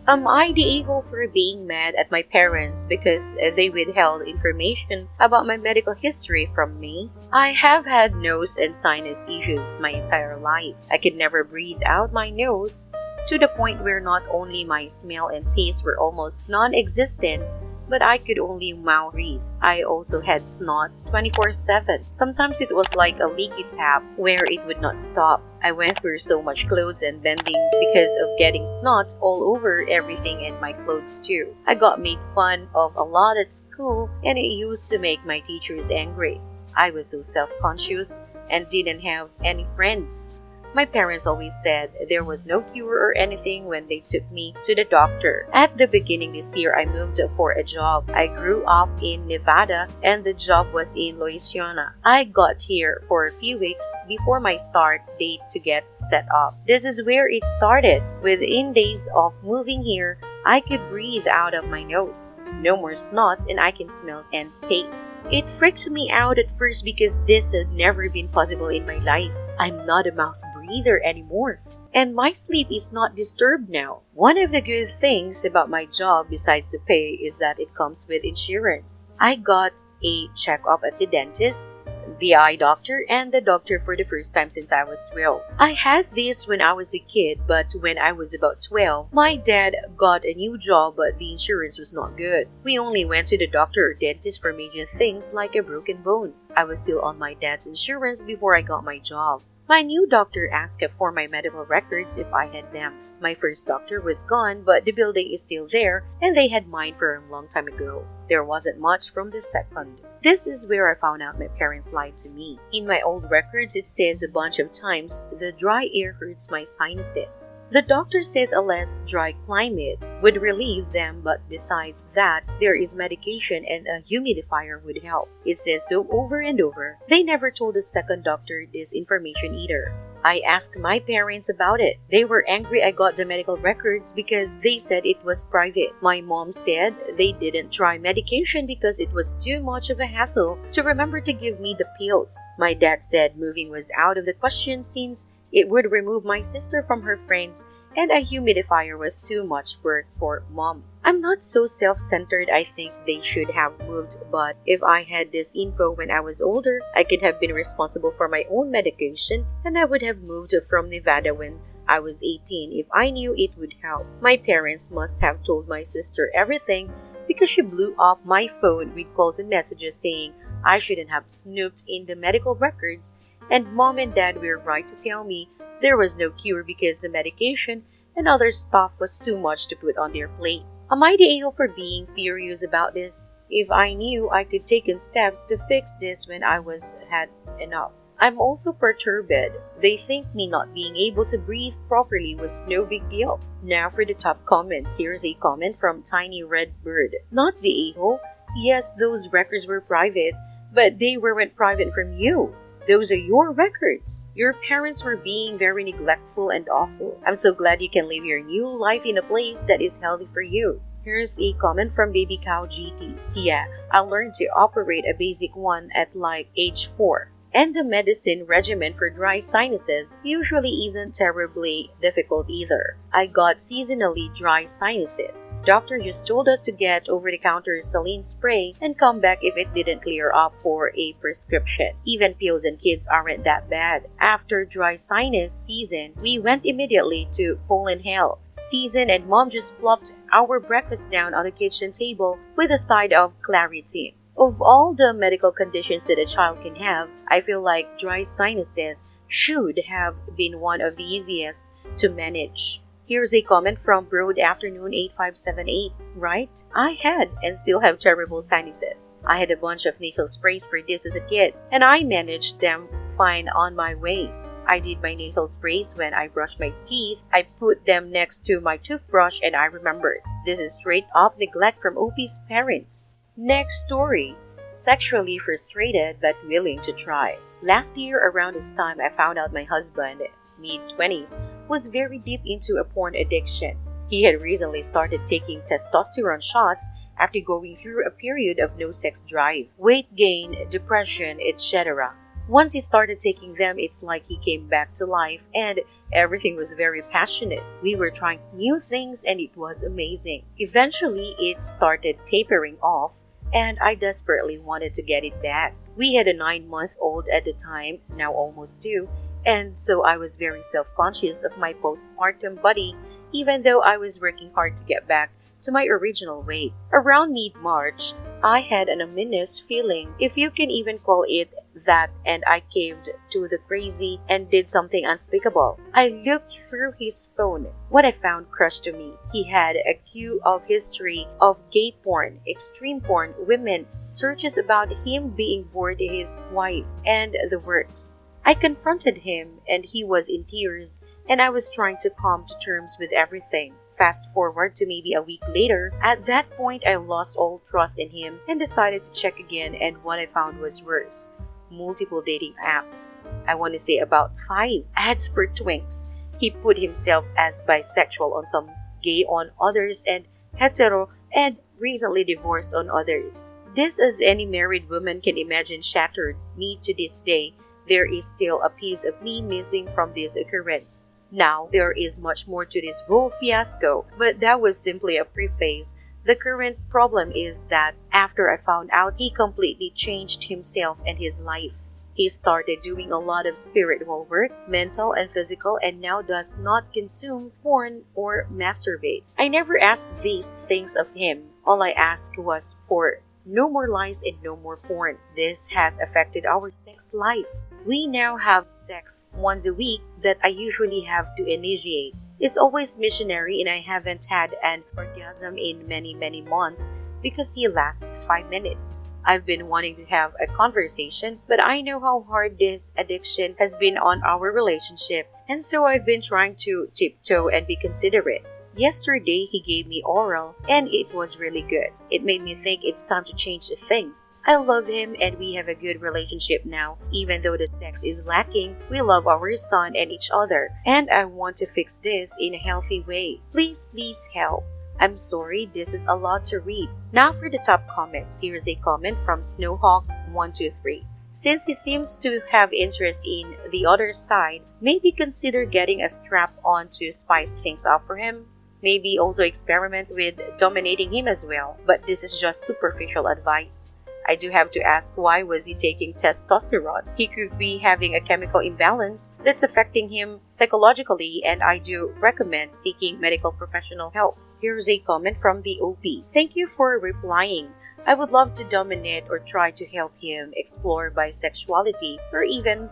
Am I the evil for being mad at my parents because they withheld information about my medical history from me? I have had nose and sinus issues my entire life. I could never breathe out my nose, to the point where not only my smell and taste were almost non-existent, but I could only mouth breathe. I also had snot 24/7. Sometimes it was like a leaky tap where it would not stop. I went through so much clothes and bending because of getting snot all over everything and my clothes too. I got made fun of a lot at school, and it used to make my teachers angry. I was so self-conscious and didn't have any friends. My parents always said there was no cure or anything when they took me to the doctor. At the beginning this year, I moved for a job. I grew up in Nevada and the job was in Louisiana. I got here for a few weeks before my start date to get set up. This is where it started. Within days of moving here, I could breathe out of my nose. No more snots, and I can smell and taste. It freaked me out at first because this had never been possible in my life. I'm not a mouth breather anymore, and my sleep is not disturbed now. One of the good things about my job besides the pay is that it comes with insurance. I got a checkup at the dentist, the eye doctor, and the doctor for the first time since I was 12. I had this when I was a kid, but when I was about 12, my dad got a new job, but the insurance was not good. We only went to the doctor or dentist for major things like a broken bone. I was still on my dad's insurance before I got my job. My new doctor asked for my medical records if I had them. My first doctor was gone, but the building is still there, and they had mine for a long time ago. There wasn't much from the second. This is where I found out my parents lied to me. In my old records, it says a bunch of times the dry air hurts my sinuses. The doctor says a less dry climate would relieve them, but besides that, there is medication and a humidifier would help. It says so over and over. They never told the second doctor this information either. I asked my parents about it. They were angry I got the medical records because they said it was private. My mom said they didn't try medication because it was too much of a hassle to remember to give me the pills. My dad said moving was out of the question since it would remove my sister from her friends, and a humidifier was too much work for mom. I'm not so self-centered. I think they should have moved, but if I had this info when I was older, I could have been responsible for my own medication, and I would have moved from Nevada when I was 18 if I knew it would help. My parents must have told my sister everything because she blew up my phone with calls and messages saying I shouldn't have snooped in the medical records, and mom and dad were right to tell me there was no cure because the medication and other stuff was too much to put on their plate. Am I the a-hole for being furious about this? If I knew I could take steps to fix this when I was had enough. I'm also perturbed. They think me not being able to breathe properly was no big deal. Now for the top comments. Here's a comment from Tiny Red Bird. Not the a-hole. Yes, those records were private, but they weren't private from you. Those are your records. Your parents were being very neglectful and awful. I'm so glad you can live your new life in a place that is healthy for you. Here's a comment from Baby Cow GT. Yeah, I learned to operate a basic one at like age 4. And the medicine regimen for dry sinuses usually isn't terribly difficult either. I got seasonally dry sinuses. Doctor just told us to get over-the-counter saline spray and come back if it didn't clear up for a prescription. Even pills and kids aren't that bad. After dry sinus season, we went immediately to pollen hell season, and mom just plopped our breakfast down on the kitchen table with a side of Claritin. Of all the medical conditions that a child can have, I feel like dry sinuses should have been one of the easiest to manage. Here's a comment from Broad Afternoon 8578. Right? I had and still have terrible sinuses. I had a bunch of nasal sprays for this as a kid, and I managed them fine on my way. I did my nasal sprays when I brushed my teeth. I put them next to my toothbrush and I remembered. This is straight up neglect from OP's parents. Next story. Sexually frustrated but willing to try. Last year around this time, I found out my husband, mid-20s, was very deep into a porn addiction. He had recently started taking testosterone shots after going through a period of no sex drive, weight gain, depression, etc. Once he started taking them, it's like he came back to life and everything was very passionate. We were trying new things and it was amazing. Eventually, it started tapering off and I desperately wanted to get it back. We had a 9-month-old at the time, now almost 2, and so I was very self-conscious of my postpartum body, even though I was working hard to get back to my original weight. Around mid-March, I had an ominous feeling, if you can even call it that, and I caved to the crazy and did something unspeakable. I looked through his phone. What I found crushed to me. He had a queue of history of gay porn, extreme porn, women, searches about him being bored his wife, and the works. I confronted him and he was in tears and I was trying to come to terms with everything. Fast forward to maybe a week later, at that point I lost all trust in him and decided to check again, and what I found was worse. Multiple dating apps. I want to say about 5 ads for twinks. He put himself as bisexual on some, gay on others, and hetero and recently divorced on others. This, as any married woman can imagine, shattered me to this day. There is still a piece of me missing from this occurrence. Now, there is much more to this whole fiasco, but that was simply a preface. The current problem is that after I found out, he completely changed himself and his life. He started doing a lot of spiritual work, mental and physical, and now does not consume porn or masturbate. I never asked these things of him. All I asked was for no more lies and no more porn. This has affected our sex life. We now have sex once a week that I usually have to initiate. It's always missionary and I haven't had an orgasm in many months because he lasts 5 minutes. I've been wanting to have a conversation, but I know how hard this addiction has been on our relationship, and so I've been trying to tiptoe and be considerate. Yesterday, he gave me oral and it was really good. It made me think it's time to change things. I love him and we have a good relationship now. Even though the sex is lacking, we love our son and each other. And I want to fix this in a healthy way. Please help. I'm sorry, this is a lot to read. Now for the top comments. Here's a comment from Snowhawk123. Since he seems to have interest in the other side, maybe consider getting a strap-on to spice things up for him. Maybe also experiment with dominating him as well, but this is just superficial advice. I do have to ask, why was he taking testosterone? He could be having a chemical imbalance that's affecting him psychologically, and I do recommend seeking medical professional help. Here's a comment from the OP. Thank you for replying. I would love to dominate or try to help him explore bisexuality or even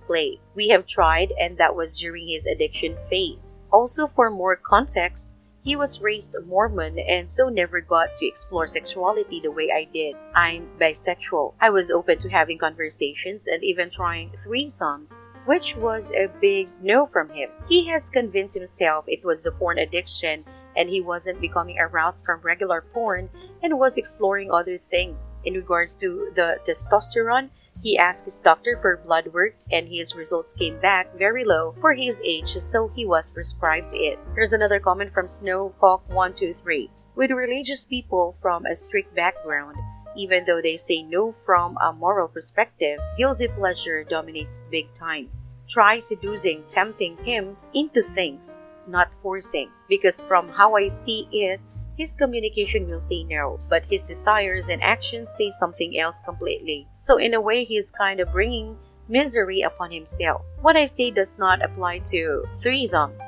play. We have tried, and that was during his addiction phase. Also, for more context, he was raised Mormon and so never got to explore sexuality the way I did. I'm bisexual. I was open to having conversations and even trying threesomes, which was a big no from him. He has convinced himself it was the porn addiction and he wasn't becoming aroused from regular porn and was exploring other things. In regards to the testosterone, he asked his doctor for blood work and his results came back very low for his age, so he was prescribed it. Here's another comment from Snowhawk123. With religious people from a strict background, even though they say no from a moral perspective, guilty pleasure dominates big time. Try seducing, tempting him into things, not forcing. Because from how I see it, his communication will say no, but his desires and actions say something else completely. So in a way, he's kind of bringing misery upon himself. What I say does not apply to threesomes,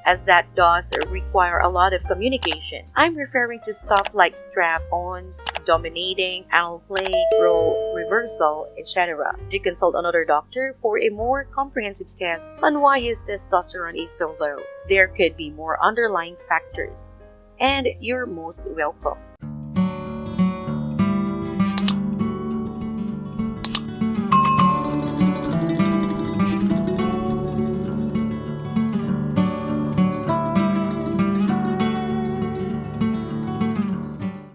as that does require a lot of communication. I'm referring to stuff like strap-ons, dominating, anal play, role reversal, etc. To consult another doctor for a more comprehensive test on why his testosterone is so low. There could be more underlying factors. And you're most welcome.